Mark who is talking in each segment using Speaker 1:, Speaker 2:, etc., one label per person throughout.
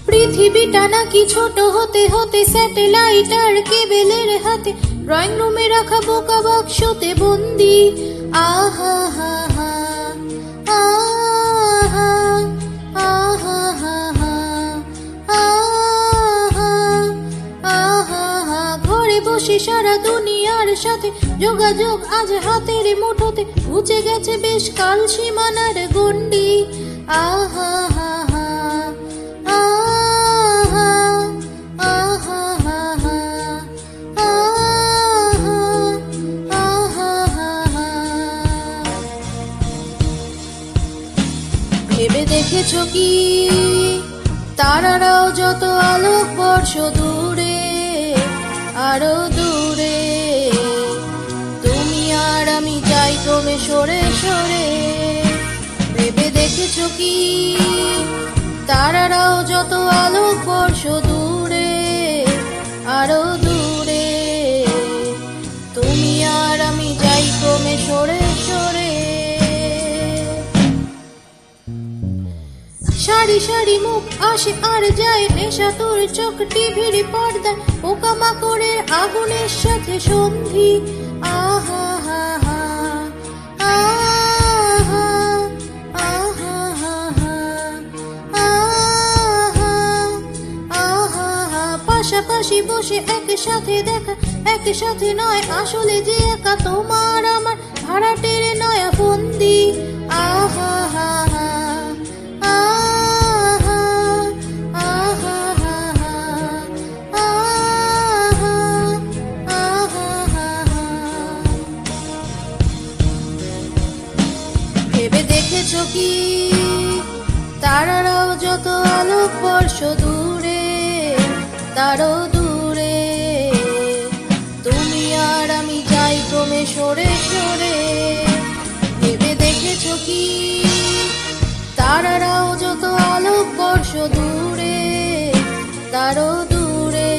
Speaker 1: পৃথিবীটা নাকি ছোট হতে হতে স্যাটেলাইট আর কেবেলের হাতে, ড্রয়িং রুমে রাখা বোকা বাক্সতে বন্দি। আহা হা হা, আহা আহা হা হা, আহা আহা হা। ঘরে বসে সারা দুনিয়ার সাথে যোগাযোগ আজ হাতের মুঠোতে, ঘুচে গেছে বেশ কাল সীমানার গণ্ডি। আহা হা হা, ভেবে দেখেছো কি তারারাও যত আলোক বর্ষ দূরে, আরো দূরে, তুমি আর আমি যাই ক্রমে সরে সরে। ভেবে দেখেছো কি তারারাও যত আলোক বর্ষ দূরে, আরো দূরে, তুমি আর আমি যাই ক্রমে সরে সরে। সারি সারি মুখ আসে আর যায়, নেশা তোর চোখ টিভির পর্দায়, পোকামাকড়ের আগুনের সাথে সন্ধি। আহা হা হা, আহা আহা হা হা, আহা আহা হা। পাশাপাশি বসে একসাথে দেখা, একসাথে নয় আসলে যে একা তোমার আমার ভাড়াটের নয়া বন্দি। আহা হা হা, ভেবে দেখেছো কি তারারাও যত আলোক বর্ষ দূরে, তারও দূরে, তুমি আর আমি যাই ক্রমে সরে সরে। ভেবে দেখেছো কি তারারাও যত আলোক বর্ষ দূরে, তারও দূরে,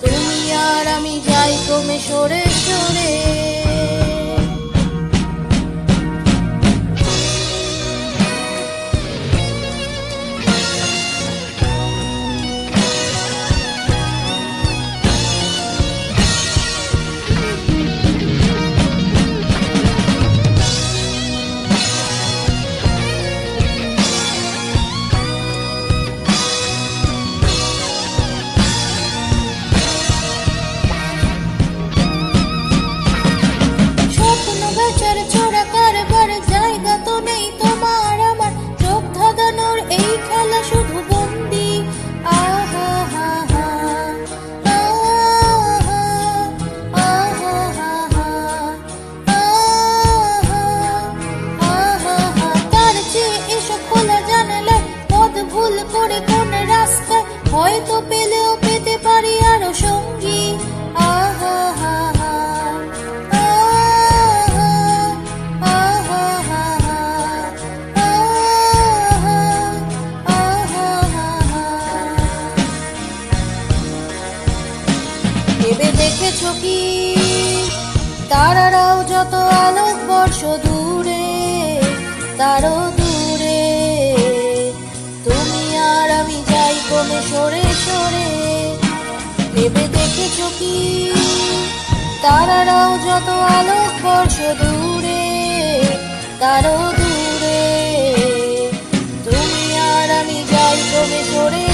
Speaker 1: তুমি আর আমি যাই ক্রমে সরে সরে। হয়তো পেলেও পেতে পারি আরো সঙ্গী। আহা হা হা, আহা আহা হা হা, আহা আহা হা হা। ভেবে দেখেছো কি তারারাও যত আলোক বর্ষ দূরে, তারও দূরে, তুমি আর আমি যাই ক্রমে সরে সরে। ভেবে দেখেছো কি তারারাও যত আলোক বর্ষ দূরে, তারও দূরে, তুমি আর আমি যাই ক্রমে সরে